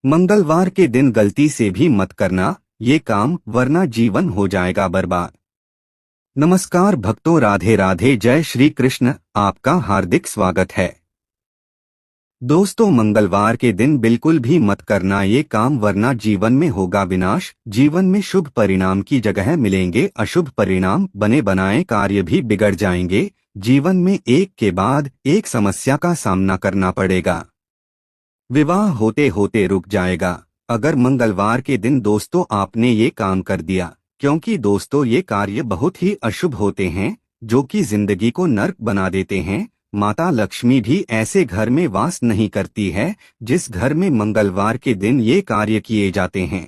मंगलवार के दिन गलती से भी मत करना ये काम, वरना जीवन हो जाएगा बर्बाद। नमस्कार भक्तों, राधे राधे, जय श्री कृष्ण। आपका हार्दिक स्वागत है। दोस्तों, मंगलवार के दिन बिल्कुल भी मत करना ये काम, वरना जीवन में होगा विनाश। जीवन में शुभ परिणाम की जगह मिलेंगे अशुभ परिणाम। बने बनाए कार्य भी बिगड़ जाएंगे। जीवन में एक के बाद एक समस्या का सामना करना पड़ेगा। विवाह होते होते रुक जाएगा अगर मंगलवार के दिन दोस्तों आपने ये काम कर दिया, क्योंकि दोस्तों ये कार्य बहुत ही अशुभ होते हैं जो कि जिंदगी को नर्क बना देते हैं। माता लक्ष्मी भी ऐसे घर में वास नहीं करती है जिस घर में मंगलवार के दिन ये कार्य किए जाते हैं।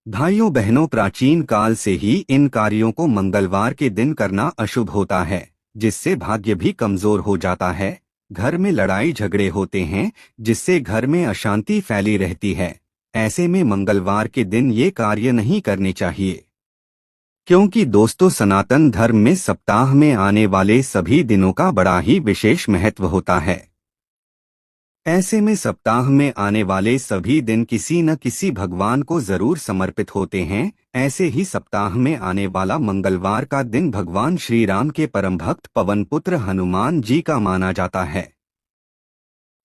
भाइयों बहनों, प्राचीन काल से ही इन कार्यों को मंगलवार के दिन करना अशुभ होता है, जिससे भाग्य भी कमजोर हो जाता है। घर में लड़ाई झगड़े होते हैं जिससे घर में अशांति फैली रहती है। ऐसे में मंगलवार के दिन ये कार्य नहीं करने चाहिए, क्योंकि दोस्तों सनातन धर्म में सप्ताह में आने वाले सभी दिनों का बड़ा ही विशेष महत्व होता है। ऐसे में सप्ताह में आने वाले सभी दिन किसी न किसी भगवान को जरूर समर्पित होते हैं। ऐसे ही सप्ताह में आने वाला मंगलवार का दिन भगवान श्री राम के परम भक्त पवन पुत्र हनुमान जी का माना जाता है।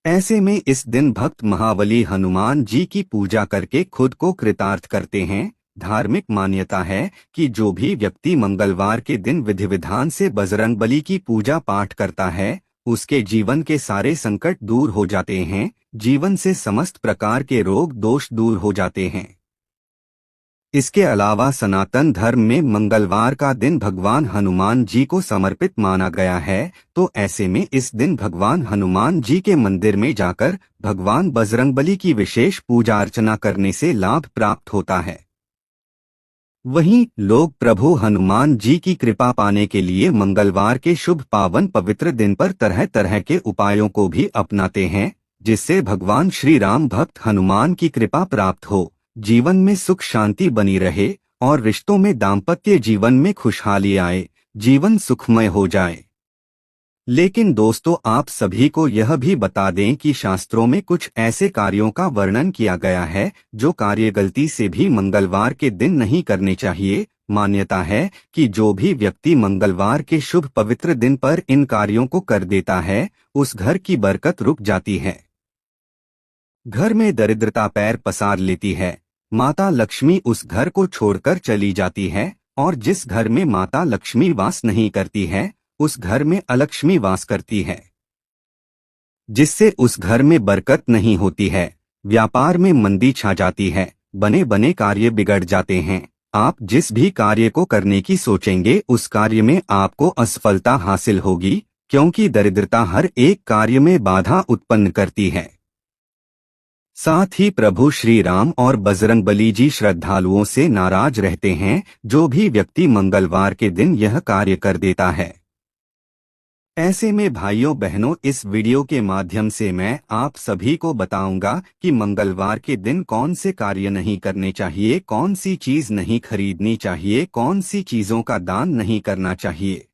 ऐसे में इस दिन भक्त महाबली हनुमान जी की पूजा करके खुद को कृतार्थ करते हैं। धार्मिक मान्यता है कि जो भी व्यक्ति मंगलवार के दिन विधि विधान से बजरंगबली की पूजा पाठ करता है, उसके जीवन के सारे संकट दूर हो जाते हैं। जीवन से समस्त प्रकार के रोग दोष दूर हो जाते हैं। इसके अलावा सनातन धर्म में मंगलवार का दिन भगवान हनुमान जी को समर्पित माना गया है, तो ऐसे में इस दिन भगवान हनुमान जी के मंदिर में जाकर भगवान बजरंगबली की विशेष पूजा अर्चना करने से लाभ प्राप्त होता है। वहीं लोग प्रभु हनुमान जी की कृपा पाने के लिए मंगलवार के शुभ पावन पवित्र दिन पर तरह तरह के उपायों को भी अपनाते हैं, जिससे भगवान श्री राम भक्त हनुमान की कृपा प्राप्त हो, जीवन में सुख शांति बनी रहे और रिश्तों में दाम्पत्य जीवन में खुशहाली आए, जीवन सुखमय हो जाए। लेकिन दोस्तों, आप सभी को यह भी बता दें कि शास्त्रों में कुछ ऐसे कार्यों का वर्णन किया गया है जो कार्य गलती से भी मंगलवार के दिन नहीं करने चाहिए। मान्यता है कि जो भी व्यक्ति मंगलवार के शुभ पवित्र दिन पर इन कार्यों को कर देता है, उस घर की बरकत रुक जाती है, घर में दरिद्रता पैर पसार लेती है, माता लक्ष्मी उस घर को छोड़कर चली जाती है, और जिस घर में माता लक्ष्मी वास नहीं करती है उस घर में अलक्ष्मी वास करती है, जिससे उस घर में बरकत नहीं होती है, व्यापार में मंदी छा जाती है, बने बने कार्य बिगड़ जाते हैं। आप जिस भी कार्य को करने की सोचेंगे उस कार्य में आपको असफलता हासिल होगी, क्योंकि दरिद्रता हर एक कार्य में बाधा उत्पन्न करती है। साथ ही प्रभु श्री राम और बजरंगबली जी श्रद्धालुओं से नाराज रहते हैं जो भी व्यक्ति मंगलवार के दिन यह कार्य कर देता है। ऐसे में भाइयों बहनों, इस वीडियो के माध्यम से मैं आप सभी को बताऊंगा कि मंगलवार के दिन कौन से कार्य नहीं करने चाहिए, कौन सी चीज नहीं खरीदनी चाहिए, कौन सी चीजों का दान नहीं करना चाहिए।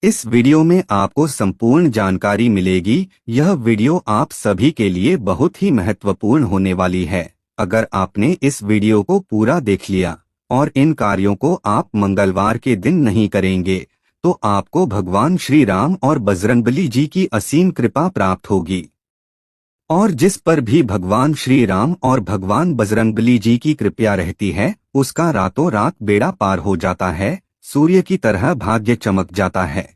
इस वीडियो में आपको संपूर्ण जानकारी मिलेगी। यह वीडियो आप सभी के लिए बहुत ही महत्वपूर्ण होने वाली है। अगर आपने इस वीडियो को पूरा देख लिया और इन कार्यों को आप मंगलवार के दिन नहीं करेंगे तो आपको भगवान श्री राम और बजरंगबली जी की असीम कृपा प्राप्त होगी। और जिस पर भी भगवान श्री राम और भगवान बजरंगबली जी की कृपा रहती है उसका रातों रात बेड़ा पार हो जाता है, सूर्य की तरह भाग्य चमक जाता है।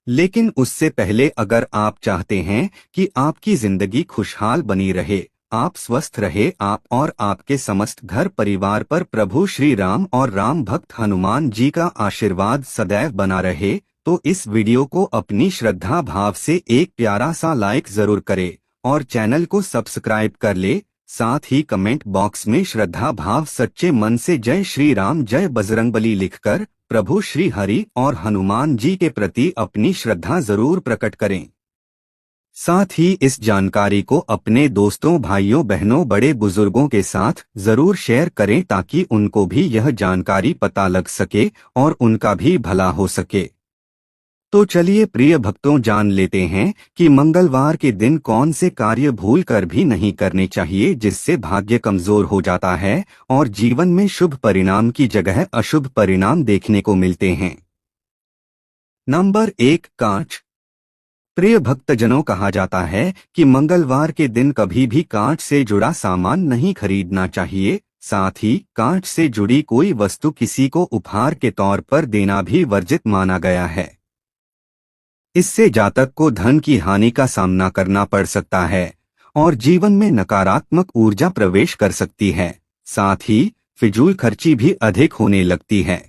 लेकिन उससे पहले अगर आप चाहते हैं कि आपकी जिंदगी खुशहाल बनी रहे, आप स्वस्थ रहे, आप और आपके समस्त घर परिवार पर प्रभु श्री राम और राम भक्त हनुमान जी का आशीर्वाद सदैव बना रहे, तो इस वीडियो को अपनी श्रद्धा भाव से एक प्यारा सा लाइक जरूर करे और चैनल को सब्सक्राइब कर ले। साथ ही कमेंट बॉक्स में श्रद्धा भाव सच्चे मन से जय श्री राम जय बजरंगबली लिखकर प्रभु श्री हरि और हनुमान जी के प्रति अपनी श्रद्धा जरूर प्रकट करें। साथ ही इस जानकारी को अपने दोस्तों, भाइयों, बहनों, बड़े बुजुर्गों के साथ जरूर शेयर करें ताकि उनको भी यह जानकारी पता लग सके और उनका भी भला हो सके। तो चलिए प्रिय भक्तों, जान लेते हैं कि मंगलवार के दिन कौन से कार्य भूल कर भी नहीं करने चाहिए, जिससे भाग्य कमजोर हो जाता है और जीवन में शुभ परिणाम की जगह अशुभ परिणाम देखने को मिलते हैं। नंबर 1, कांच। प्रिय भक्तजनों, कहा जाता है कि मंगलवार के दिन कभी भी कांच से जुड़ा सामान नहीं खरीदना चाहिए। साथ ही कांच से जुड़ी कोई वस्तु किसी को उपहार के तौर पर देना भी वर्जित माना गया है। इससे जातक को धन की हानि का सामना करना पड़ सकता है और जीवन में नकारात्मक ऊर्जा प्रवेश कर सकती है। साथ ही फिजूल खर्ची भी अधिक होने लगती है।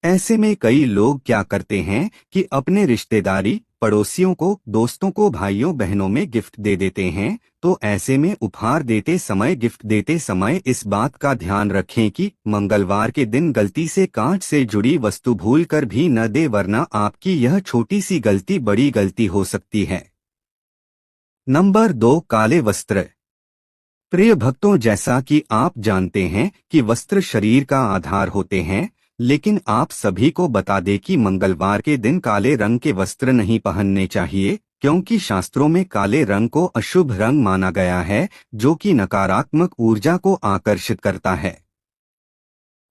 ऐसे में कई लोग क्या करते हैं कि अपने रिश्तेदारी, पड़ोसियों को, दोस्तों को, भाइयों बहनों में गिफ्ट दे देते हैं। तो ऐसे में उपहार देते समय, गिफ्ट देते समय इस बात का ध्यान रखें कि मंगलवार के दिन गलती से कांच से जुड़ी वस्तु भूल कर भी न दे, वरना आपकी यह छोटी सी गलती बड़ी गलती हो सकती है। नंबर 2, काले वस्त्र। प्रिय भक्तों, जैसा कि आप जानते हैं कि वस्त्र शरीर का आधार होते हैं, लेकिन आप सभी को बता दें कि मंगलवार के दिन काले रंग के वस्त्र नहीं पहनने चाहिए, क्योंकि शास्त्रों में काले रंग को अशुभ रंग माना गया है, जो कि नकारात्मक ऊर्जा को आकर्षित करता है।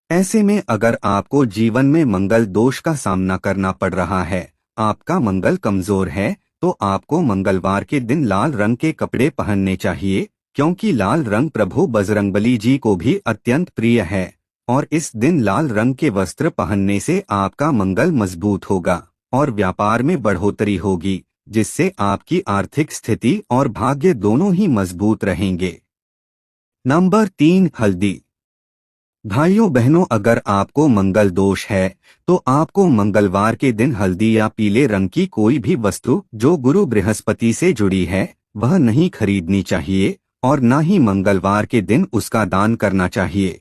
ऐसे में अगर आपको जीवन में मंगल दोष का सामना करना पड़ रहा है, आपका मंगल कमजोर है, तो आपको मंगलवार के दिन लाल रंग के कपड़े पहनने चाहिए, क्योंकि लाल रंग प्रभु बजरंगबली जी को भी अत्यंत प्रिय है और इस दिन लाल रंग के वस्त्र पहनने से आपका मंगल मजबूत होगा और व्यापार में बढ़ोतरी होगी, जिससे आपकी आर्थिक स्थिति और भाग्य दोनों ही मजबूत रहेंगे। नंबर 3, हल्दी। भाइयों बहनों, अगर आपको मंगल दोष है तो आपको मंगलवार के दिन हल्दी या पीले रंग की कोई भी वस्तु जो गुरु बृहस्पति से जुड़ी है वह नहीं खरीदनी चाहिए और न ही मंगलवार के दिन उसका दान करना चाहिए।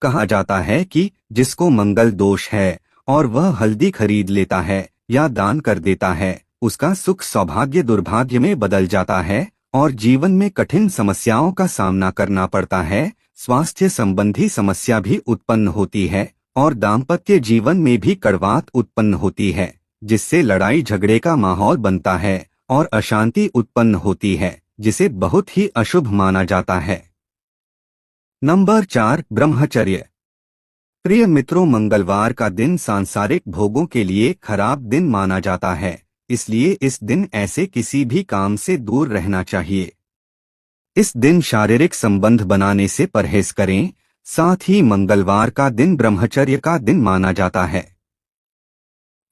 कहा जाता है कि जिसको मंगल दोष है और वह हल्दी खरीद लेता है या दान कर देता है, उसका सुख सौभाग्य दुर्भाग्य में बदल जाता है और जीवन में कठिन समस्याओं का सामना करना पड़ता है। स्वास्थ्य संबंधी समस्या भी उत्पन्न होती है और दाम्पत्य जीवन में भी कड़वाहट उत्पन्न होती है, जिससे लड़ाई झगड़े का माहौल बनता है और अशांति उत्पन्न होती है, जिसे बहुत ही अशुभ माना जाता है। नंबर 4, ब्रह्मचर्य। प्रिय मित्रों, मंगलवार का दिन सांसारिक भोगों के लिए खराब दिन माना जाता है, इसलिए इस दिन ऐसे किसी भी काम से दूर रहना चाहिए। इस दिन शारीरिक संबंध बनाने से परहेज करें। साथ ही मंगलवार का दिन ब्रह्मचर्य का दिन माना जाता है।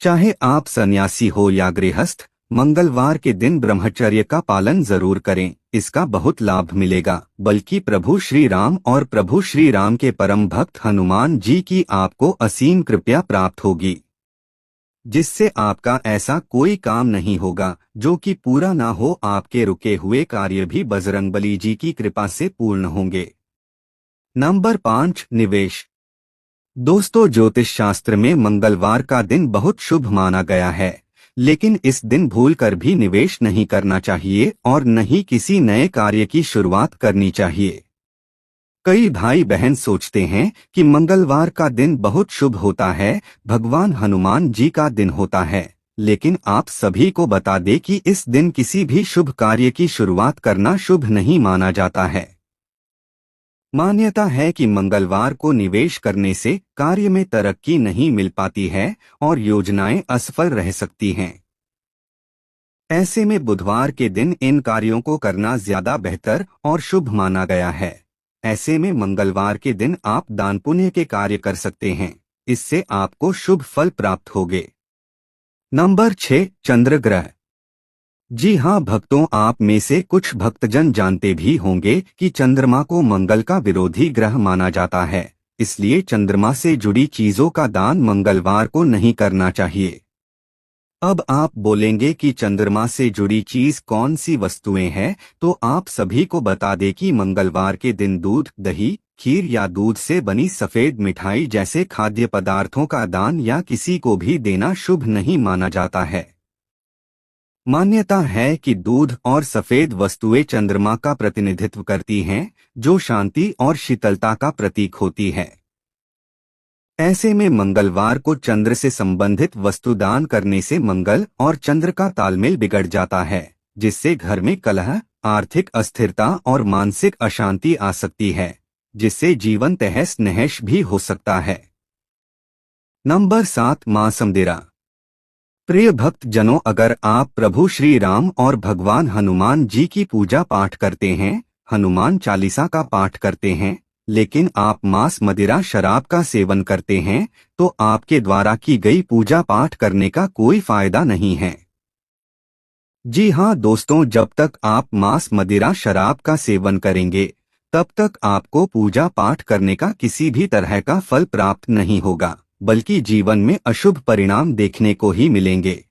चाहे आप सन्यासी हो या गृहस्थ, मंगलवार के दिन ब्रह्मचर्य का पालन जरूर करें, इसका बहुत लाभ मिलेगा। बल्कि प्रभु श्री राम और प्रभु श्री राम के परम भक्त हनुमान जी की आपको असीम कृपा प्राप्त होगी, जिससे आपका ऐसा कोई काम नहीं होगा जो कि पूरा ना हो। आपके रुके हुए कार्य भी बजरंगबली जी की कृपा से पूर्ण होंगे। नंबर 5, निवेश। दोस्तों, ज्योतिष शास्त्र में मंगलवार का दिन बहुत शुभ माना गया है, लेकिन इस दिन भूलकर भी निवेश नहीं करना चाहिए और न ही किसी नए कार्य की शुरुआत करनी चाहिए। कई भाई बहन सोचते हैं कि मंगलवार का दिन बहुत शुभ होता है, भगवान हनुमान जी का दिन होता है, लेकिन आप सभी को बता दें कि इस दिन किसी भी शुभ कार्य की शुरुआत करना शुभ नहीं माना जाता है। मान्यता है कि मंगलवार को निवेश करने से कार्य में तरक्की नहीं मिल पाती है और योजनाएं असफल रह सकती हैं। ऐसे में बुधवार के दिन इन कार्यों को करना ज्यादा बेहतर और शुभ माना गया है। ऐसे में मंगलवार के दिन आप दान पुण्य के कार्य कर सकते हैं, इससे आपको शुभ फल प्राप्त होंगे। नंबर 6, चंद्र ग्रह। जी हाँ भक्तों, आप में से कुछ भक्तजन जानते भी होंगे कि चंद्रमा को मंगल का विरोधी ग्रह माना जाता है, इसलिए चंद्रमा से जुड़ी चीजों का दान मंगलवार को नहीं करना चाहिए। अब आप बोलेंगे कि चंद्रमा से जुड़ी चीज कौन सी वस्तुएं हैं, तो आप सभी को बता दें कि मंगलवार के दिन दूध, दही, खीर या दूध से बनी सफेद मिठाई जैसे खाद्य पदार्थों का दान या किसी को भी देना शुभ नहीं माना जाता है। मान्यता है कि दूध और सफेद वस्तुएं चंद्रमा का प्रतिनिधित्व करती हैं, जो शांति और शीतलता का प्रतीक होती है। ऐसे में मंगलवार को चंद्र से संबंधित वस्तु दान करने से मंगल और चंद्र का तालमेल बिगड़ जाता है, जिससे घर में कलह, आर्थिक अस्थिरता और मानसिक अशांति आ सकती है, जिससे जीवन तहस नहस भी हो सकता है। नंबर 7, मां समदेरा। प्रिय भक्त जनों, अगर आप प्रभु श्री राम और भगवान हनुमान जी की पूजा पाठ करते हैं, हनुमान चालीसा का पाठ करते हैं, लेकिन आप मांस मदिरा शराब का सेवन करते हैं, तो आपके द्वारा की गई पूजा पाठ करने का कोई फायदा नहीं है। जी हाँ दोस्तों, जब तक आप मांस मदिरा शराब का सेवन करेंगे, तब तक आपको पूजा पाठ करने का किसी भी तरह का फल प्राप्त नहीं होगा, बल्कि जीवन में अशुभ परिणाम देखने को ही मिलेंगे।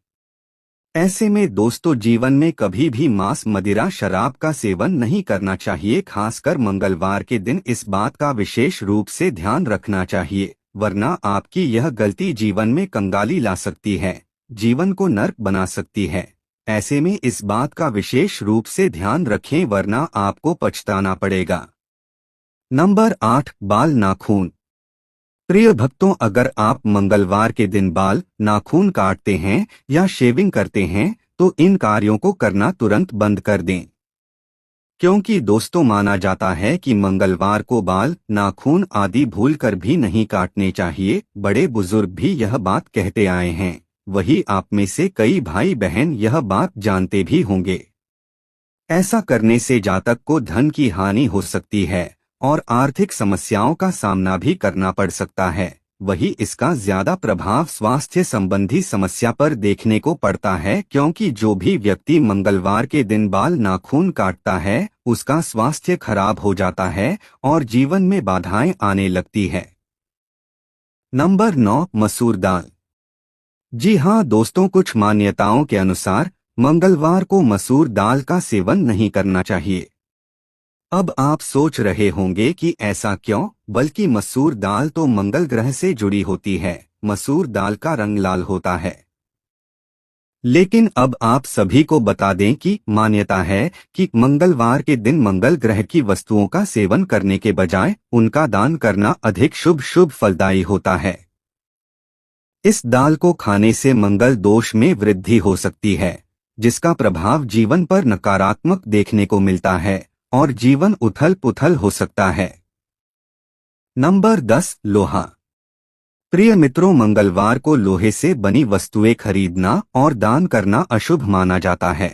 ऐसे में दोस्तों, जीवन में कभी भी मांस मदिरा शराब का सेवन नहीं करना चाहिए। खासकर मंगलवार के दिन इस बात का विशेष रूप से ध्यान रखना चाहिए, वरना आपकी यह गलती जीवन में कंगाली ला सकती है, जीवन को नर्क बना सकती है। ऐसे में इस बात का विशेष रूप से ध्यान रखें, वरना आपको पछताना पड़ेगा। नंबर 8, बाल नाखून। प्रिय भक्तों, अगर आप मंगलवार के दिन बाल नाखून काटते हैं या शेविंग करते हैं, तो इन कार्यों को करना तुरंत बंद कर दें, क्योंकि दोस्तों माना जाता है कि मंगलवार को बाल नाखून आदि भूलकर भी नहीं काटने चाहिए। बड़े बुजुर्ग भी यह बात कहते आए हैं, वही आप में से कई भाई बहन यह बात जानते भी होंगे। ऐसा करने से जातक को धन की हानि हो सकती है और आर्थिक समस्याओं का सामना भी करना पड़ सकता है। वही इसका ज्यादा प्रभाव स्वास्थ्य संबंधी समस्या पर देखने को पड़ता है, क्योंकि जो भी व्यक्ति मंगलवार के दिन बाल नाखून काटता है, उसका स्वास्थ्य खराब हो जाता है और जीवन में बाधाएं आने लगती है। नंबर 9, मसूर दाल। जी हाँ दोस्तों, कुछ मान्यताओं के अनुसार मंगलवार को मसूर दाल का सेवन नहीं करना चाहिए। अब आप सोच रहे होंगे कि ऐसा क्यों, बल्कि मसूर दाल तो मंगल ग्रह से जुड़ी होती है, मसूर दाल का रंग लाल होता है। लेकिन अब आप सभी को बता दें कि मान्यता है कि मंगलवार के दिन मंगल ग्रह की वस्तुओं का सेवन करने के बजाय उनका दान करना अधिक शुभ फलदायी होता है। इस दाल को खाने से मंगल दोष में वृद्धि हो सकती है, जिसका प्रभाव जीवन पर नकारात्मक देखने को मिलता है और जीवन उथल पुथल हो सकता है। नंबर 10, लोहा। प्रिय मित्रों, मंगलवार को लोहे से बनी वस्तुएं खरीदना और दान करना अशुभ माना जाता है।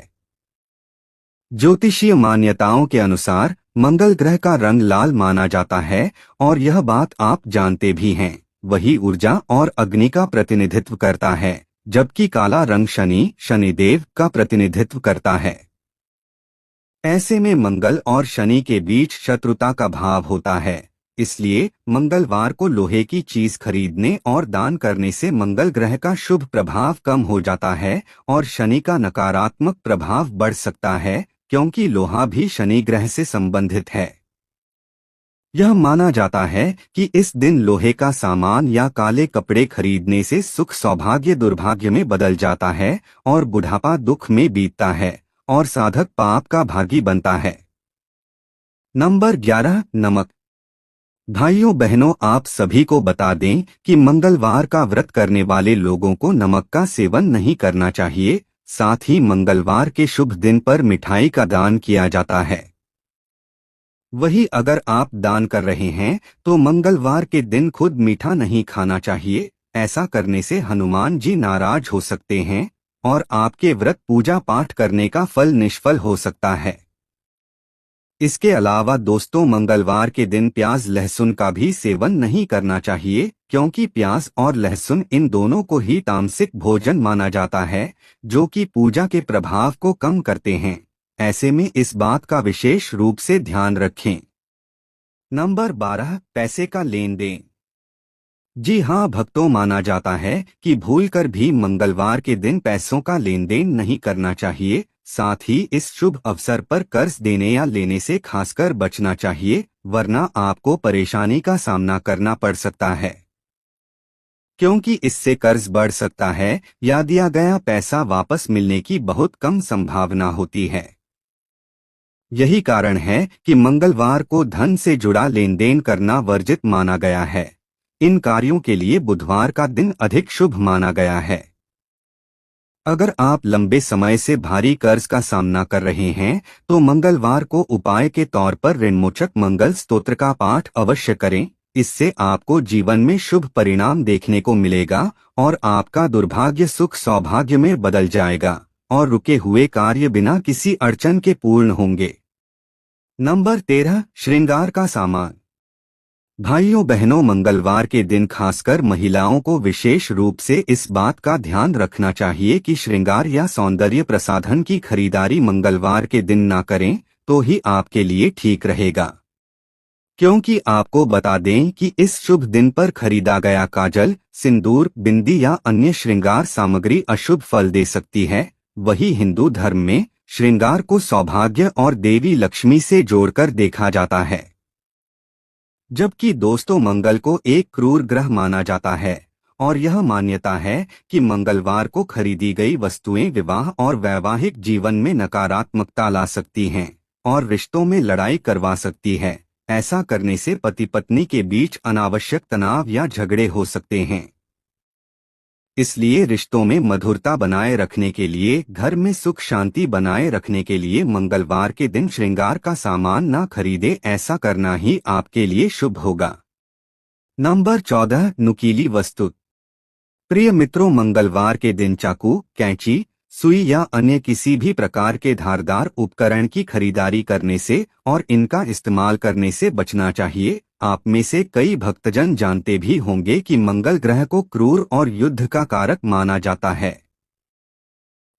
ज्योतिषीय मान्यताओं के अनुसार मंगल ग्रह का रंग लाल माना जाता है और यह बात आप जानते भी हैं। वही ऊर्जा और अग्नि का प्रतिनिधित्व करता है, जबकि काला रंग शनिदेव का प्रतिनिधित्व करता है। ऐसे में मंगल और शनि के बीच शत्रुता का भाव होता है, इसलिए मंगलवार को लोहे की चीज खरीदने और दान करने से मंगल ग्रह का शुभ प्रभाव कम हो जाता है और शनि का नकारात्मक प्रभाव बढ़ सकता है, क्योंकि लोहा भी शनि ग्रह से संबंधित है। यह माना जाता है कि इस दिन लोहे का सामान या काले कपड़े खरीदने से सुख सौभाग्य दुर्भाग्य में बदल जाता है और बुढ़ापा दुख में बीतता है और साधक पाप का भागी बनता है। नंबर 11, नमक। भाइयों बहनों, आप सभी को बता दें कि मंगलवार का व्रत करने वाले लोगों को नमक का सेवन नहीं करना चाहिए। साथ ही मंगलवार के शुभ दिन पर मिठाई का दान किया जाता है। वही अगर आप दान कर रहे हैं तो मंगलवार के दिन खुद मीठा नहीं खाना चाहिए। ऐसा करने से हनुमान जी नाराज हो सकते हैं और आपके व्रत पूजा पाठ करने का फल निष्फल हो सकता है। इसके अलावा दोस्तों, मंगलवार के दिन प्याज लहसुन का भी सेवन नहीं करना चाहिए, क्योंकि प्याज और लहसुन इन दोनों को ही तामसिक भोजन माना जाता है, जो कि पूजा के प्रभाव को कम करते हैं। ऐसे में इस बात का विशेष रूप से ध्यान रखें। नंबर 12, पैसे का लेन देन। जी हाँ भक्तों, माना जाता है कि भूलकर भी मंगलवार के दिन पैसों का लेन देन नहीं करना चाहिए। साथ ही इस शुभ अवसर पर कर्ज देने या लेने से खासकर बचना चाहिए, वरना आपको परेशानी का सामना करना पड़ सकता है, क्योंकि इससे कर्ज बढ़ सकता है या दिया गया पैसा वापस मिलने की बहुत कम संभावना होती है। यही कारण है कि मंगलवार को धन से जुड़ा लेन देन करना वर्जित माना गया है। इन कार्यों के लिए बुधवार का दिन अधिक शुभ माना गया है। अगर आप लंबे समय से भारी कर्ज का सामना कर रहे हैं तो मंगलवार को उपाय के तौर पर ऋणमोचक मंगल स्तोत्र का पाठ अवश्य करें। इससे आपको जीवन में शुभ परिणाम देखने को मिलेगा और आपका दुर्भाग्य सुख सौभाग्य में बदल जाएगा और रुके हुए कार्य बिना किसी अड़चन के पूर्ण होंगे। नंबर 13, श्रृंगार का सामान। भाइयों बहनों, मंगलवार के दिन खासकर महिलाओं को विशेष रूप से इस बात का ध्यान रखना चाहिए कि श्रृंगार या सौंदर्य प्रसाधन की खरीदारी मंगलवार के दिन ना करें तो ही आपके लिए ठीक रहेगा। क्योंकि आपको बता दें कि इस शुभ दिन पर खरीदा गया काजल, सिंदूर, बिंदी या अन्य श्रृंगार सामग्री अशुभ फल दे सकती है। वही हिंदू धर्म में श्रृंगार को सौभाग्य और देवी लक्ष्मी से जोड़कर देखा जाता है। जबकि दोस्तों, मंगल को एक क्रूर ग्रह माना जाता है और यह मान्यता है कि मंगलवार को खरीदी गई वस्तुएं विवाह और वैवाहिक जीवन में नकारात्मकता ला सकती हैं और रिश्तों में लड़ाई करवा सकती है। ऐसा करने से पति पत्नी के बीच अनावश्यक तनाव या झगड़े हो सकते हैं। इसलिए रिश्तों में मधुरता बनाए रखने के लिए, घर में सुख शांति बनाए रखने के लिए मंगलवार के दिन श्रृंगार का सामान ना खरीदे। ऐसा करना ही आपके लिए शुभ होगा। नंबर 14, नुकीली वस्तु। प्रिय मित्रों, मंगलवार के दिन चाकू, कैंची, सुई या अन्य किसी भी प्रकार के धारदार उपकरण की खरीदारी करने से और इनका इस्तेमाल करने से बचना चाहिए। आप में से कई भक्तजन जानते भी होंगे कि मंगल ग्रह को क्रूर और युद्ध का कारक माना जाता है।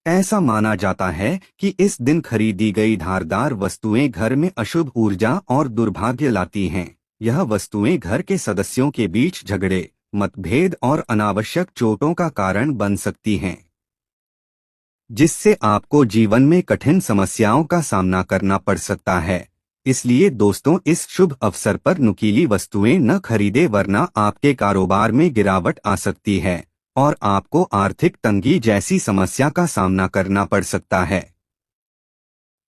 ऐसा माना जाता है कि इस दिन खरीदी गई धारदार वस्तुएं घर में अशुभ ऊर्जा और दुर्भाग्य लाती हैं। यह वस्तुएं घर के सदस्यों के बीच झगड़े, मतभेद और अनावश्यक चोटों का कारण बन सकती हैं, जिससे आपको जीवन में कठिन समस्याओं का सामना करना पड़ सकता है। इसलिए दोस्तों, इस शुभ अवसर पर नुकीली वस्तुएं न खरीदें, वरना आपके कारोबार में गिरावट आ सकती है और आपको आर्थिक तंगी जैसी समस्या का सामना करना पड़ सकता है।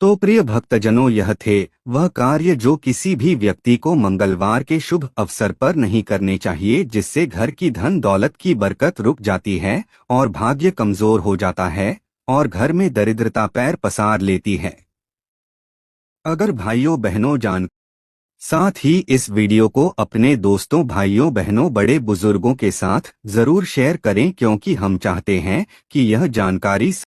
तो प्रिय भक्तजनों, यह थे वह कार्य जो किसी भी व्यक्ति को मंगलवार के शुभ अवसर पर नहीं करने चाहिए, जिससे घर की धन दौलत की बरकत रुक जाती है और भाग्य कमजोर हो जाता है और घर में दरिद्रता पैर पसार लेती है। अगर भाइयों बहनों साथ ही इस वीडियो को अपने दोस्तों, भाइयों बहनों, बड़े बुजुर्गों के साथ जरूर शेयर करें, क्योंकि हम चाहते हैं कि यह जानकारी